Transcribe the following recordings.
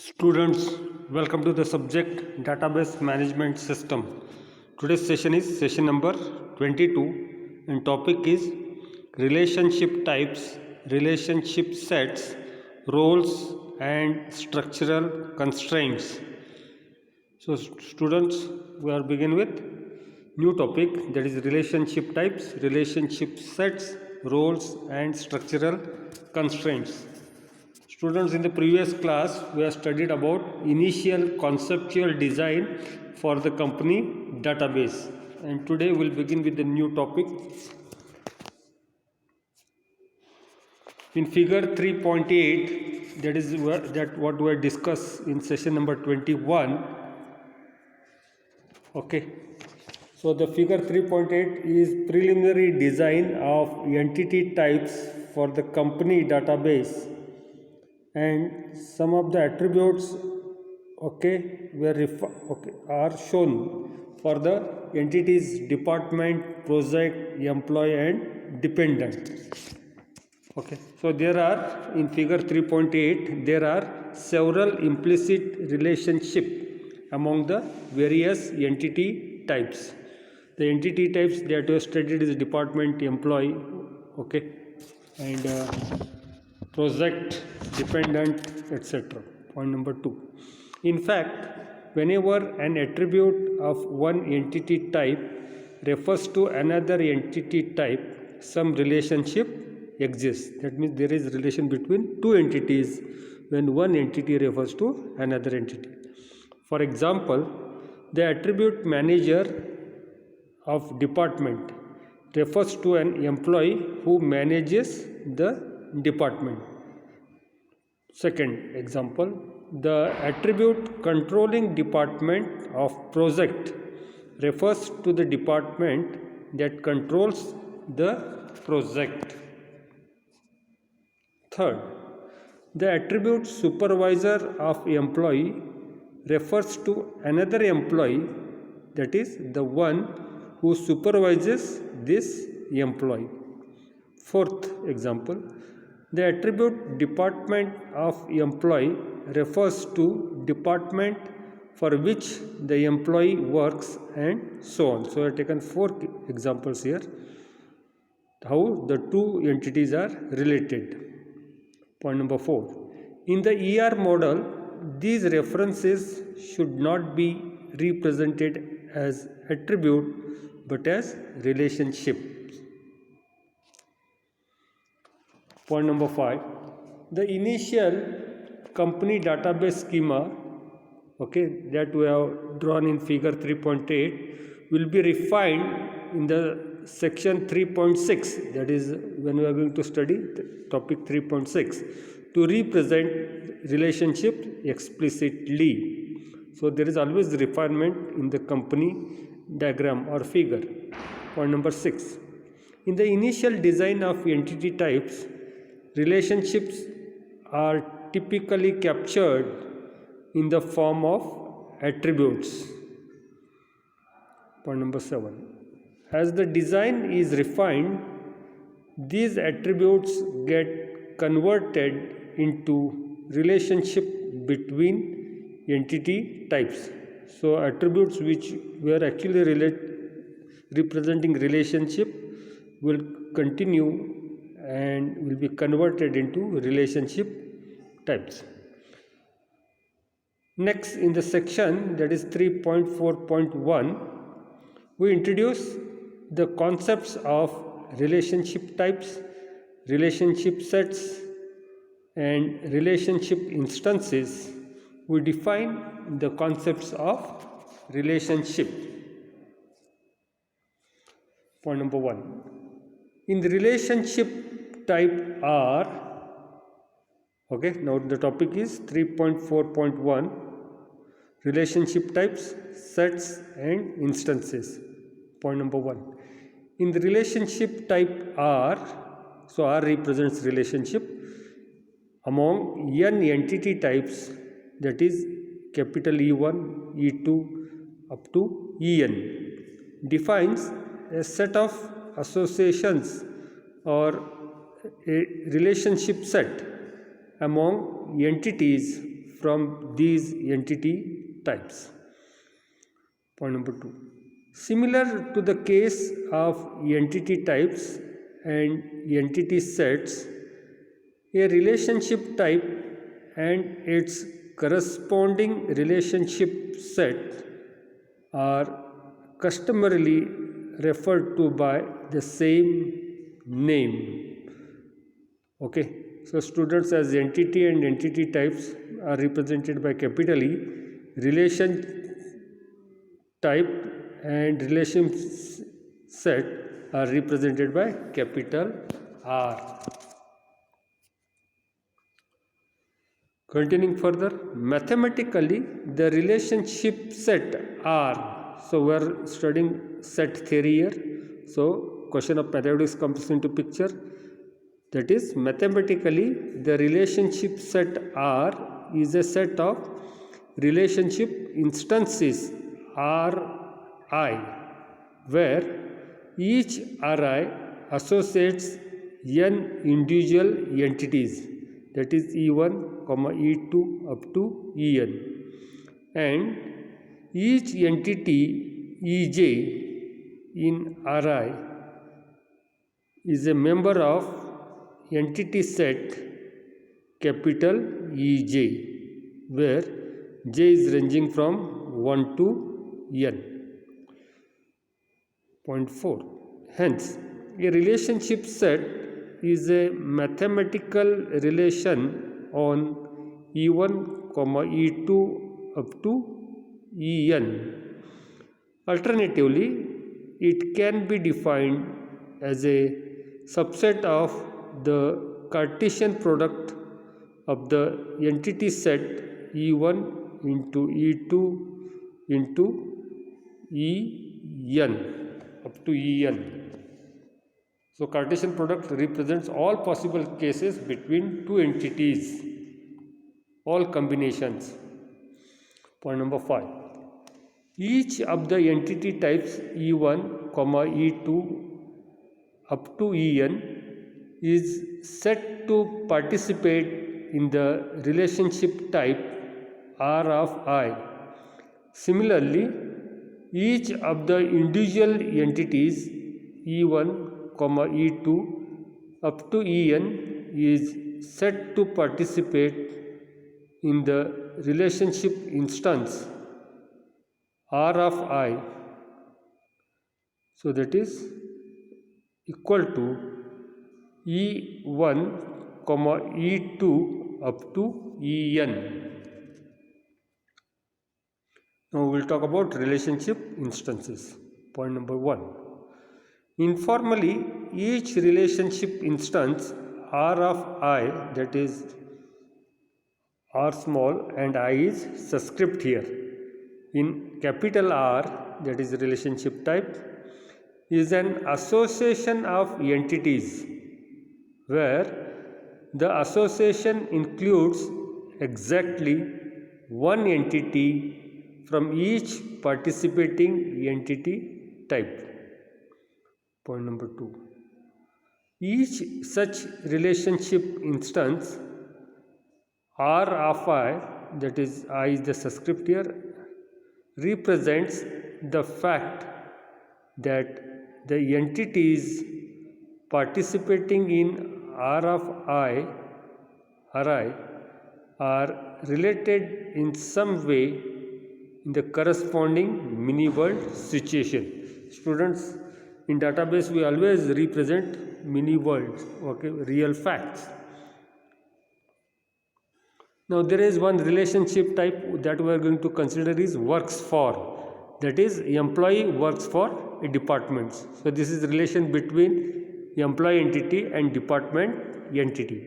Students, welcome to the subject Database Management System. Today's session is session number 22 and topic is relationship types, relationship sets, roles and structural constraints. So students, we are begin with new topic, that is relationship types, relationship sets, roles and structural constraints. Students, in the previous class we have studied about initial conceptual design for the company database, and today we will begin with the new topic. In figure 3.8, that is what we discussed in session number 21. Okay, so the figure 3.8 is preliminary design of entity types for the company database, and some of the attributes are shown for the entities department, project, employee and dependent. Okay, so there are in figure 3.8 there are several implicit relationship among the various entity types. The entity types that we have studied is department, employee, and project, dependent, etc. Point number 2. In fact, whenever an attribute of one entity type refers to another entity type, some relationship exists. That means there is relation between two entities when one entity refers to another entity. For example, the attribute manager of department refers to an employee who manages the department. Second example, the attribute controlling department of project refers to the department that controls the project. Third, the attribute supervisor of employee refers to another employee, that is the one who supervises this employee. Fourth example, the attribute department of employee refers to department for which the employee works and so on. So I have taken 4 examples here how the two entities are related. Point number 4. In the ER model, these references should not be represented as attribute but as relationship. Point number 5. The initial company database schema that we have drawn in figure 3.8 will be refined in the section 3.6, that is when we are going to study topic 3.6, to represent relationship explicitly. So there is always refinement in the company diagram or figure. Point number 6. In the initial design of entity types, relationships are typically captured in the form of attributes. Point number 7. As the design is refined, these attributes get converted into relationship between entity types. So attributes which were actually representing relationship will continue and will be converted into relationship types. Next, in the section that is 3.4.1, we introduce the concepts of relationship types, relationship sets and relationship instances. We define the concepts of relationship. Point number 1. In the relationship type R, now the topic is 3.4.1, relationship types, sets and instances. Point number 1. In the relationship type R, so R represents relationship among n entity types, that is capital E1, E2 up to En, defines a set of associations or a relationship set among entities from these entity types. Point number 2. Similar to the case of entity types and entity sets, a relationship type and its corresponding relationship set are customarily referred to by the same name. Okay, so students, as entity and entity types are represented by capital E, relation type and relation set are represented by capital R. Continuing further, mathematically the relationship set R. So we are studying set theory here. So question of mathematics comes into picture. That is, mathematically the relationship set R is a set of relationship instances Ri, where each Ri associates n individual entities, that is E1, E2 up to En, and each entity Ej in Ri is a member of entity set capital Ej, where j is ranging from 1 to n. Point 4. Hence, a relationship set is a mathematical relation on E1, E2 up to En. Alternatively, it can be defined as a subset of the Cartesian product of the entity set E1 into E2 into En up to En. So Cartesian product represents all possible cases between two entities, all combinations. Point number 5. Each of the entity types E1, E2 up to En is set to participate in the relationship type R of I. Similarly, each of the individual entities E1, E2 up to En is set to participate in the relationship instance R of I. So that is equal to E1, E2 up to En. Now we will talk about relationship instances. Point number 1. Informally, each relationship instance R of I, that is R small and I is subscript here, in capital R, that is relationship type, is an association of entities where the association includes exactly one entity from each participating entity type. Point number 2. Each such relationship instance R of I, that is I is the subscript here, represents the fact that the entities participating in R of I, Ri, are related in some way in the corresponding mini-world situation. Students, in database we always represent mini-worlds, okay, real facts. Now there is one relationship type that we are going to consider is works for, that is employee works for a department. So this is the relation between employee entity and department entity.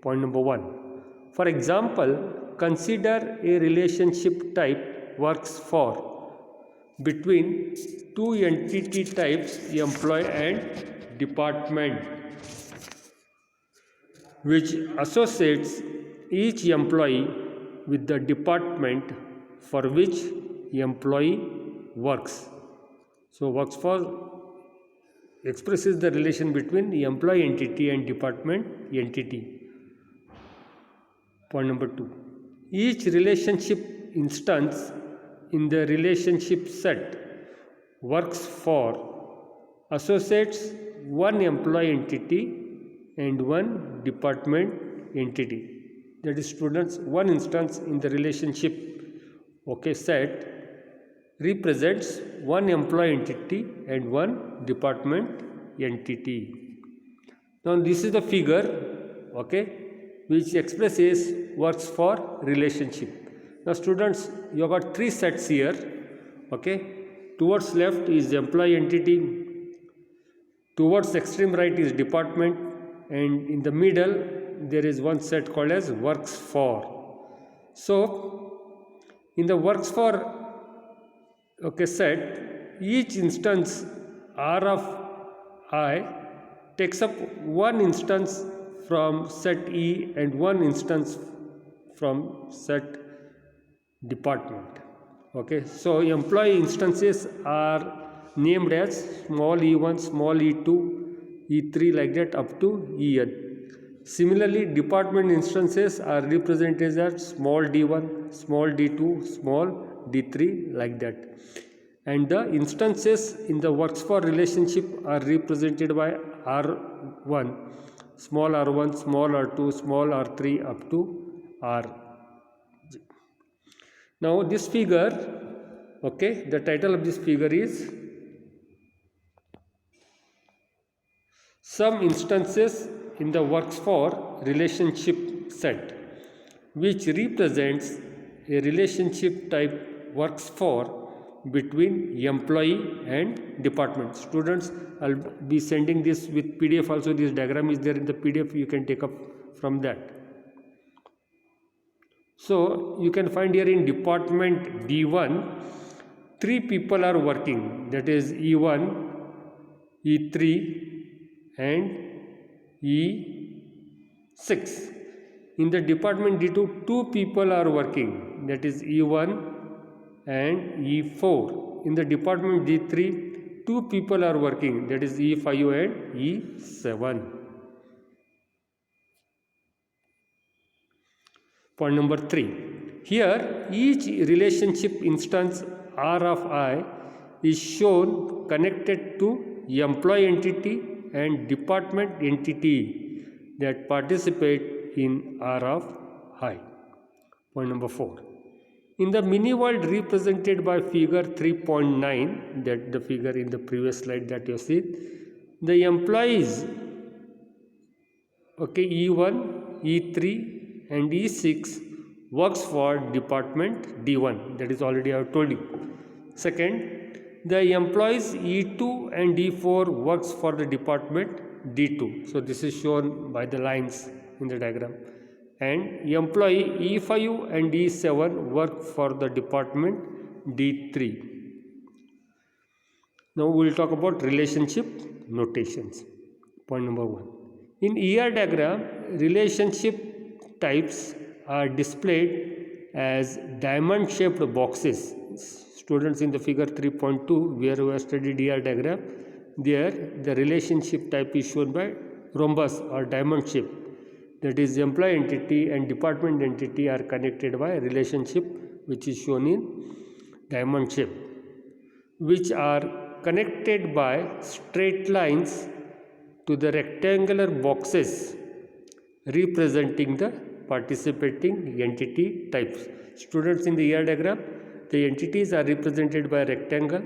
Point number 1. For example, consider a relationship type works for between two entity types employee and department, which associates each employee with the department for which employee works. So works for expresses the relation between the employee entity and department entity. Point number 2. Each relationship instance in the relationship set works for associates, one employee entity and one department entity. That is, students, one instance in the relationship set represents one employee entity and one department entity. Now this is the figure which expresses works for relationship. Now students, you have got three sets here. Towards left is employee entity, towards extreme right is department, and in the middle there is one set called as works for. So in the works for set, each instance R of I takes up one instance from set E and one instance from set department. So employee instances are named as small e1, small e2, e3, like that up to en. Similarly, department instances are represented as small d1, small d2, small d3, like that. And the instances in the works for relationship are represented by R1, small r1, small r2, small r3 up to r. Now this figure, the title of this figure is some instances in the works for relationship set, which represents a relationship type works for between employee and department. Students, I'll be sending this with PDF also. This diagram is there in the PDF, you can take up from that. So you can find here in department D1, three people are working, that is E1, E3 and E6. In the department D2, two people are working, that is E1 and E4. In the department D3, two people are working, that is E5 and E7. Point number 3. Here, each relationship instance R of I is shown connected to employee entity and department entity that participate in R of I. Point number 4. In the mini world represented by figure 3.9, that the figure in the previous slide that you see, the employees E1, E3 and E6 works for department D1, that is already I have told you. Second, the employees E2 and E4 works for the department D2. So this is shown by the lines in the diagram. And employee E5 and E7 work for the department D3. Now we will talk about relationship notations. Point number 1. In ER diagram, relationship types are displayed as diamond shaped boxes. Students, in the figure 3.2 where we have studied ER diagram, there the relationship type is shown by rhombus or diamond shape. That is, employee entity and department entity are connected by a relationship which is shown in diamond shape, which are connected by straight lines to the rectangular boxes representing the participating entity types. Students, in the ER diagram, the entities are represented by a rectangle,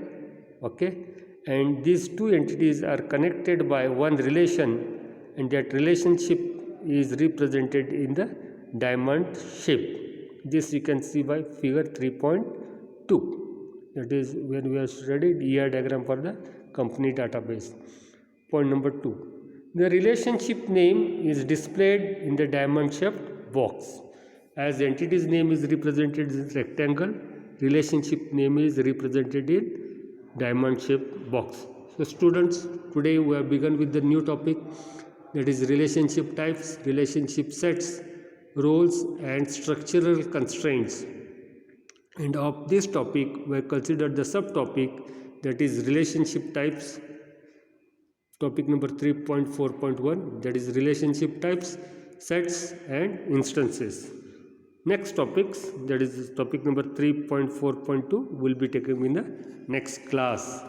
and these two entities are connected by one relation, and that relationship is represented in the diamond shape. This you can see by figure 3.2. That is when we have studied ER diagram for the company database. Point number 2. The relationship name is displayed in the diamond shaped box. As the entity's name is represented in rectangle, relationship name is represented in diamond shaped box. So students, today we have begun with the new topic, that is relationship types, relationship sets, roles and structural constraints. And of this topic we have considered the subtopic, that is relationship types. Topic number 3.4.1, that is relationship types, sets and instances. Next topics, that is topic number 3.4.2, will be taken in the next class.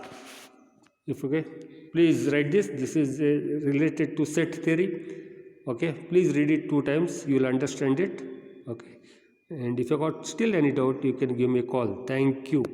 If okay, please write this. This is related to set theory. Okay, please read it 2 times, you will understand it. Okay, and if you got still any doubt, you can give me a call. Thank you.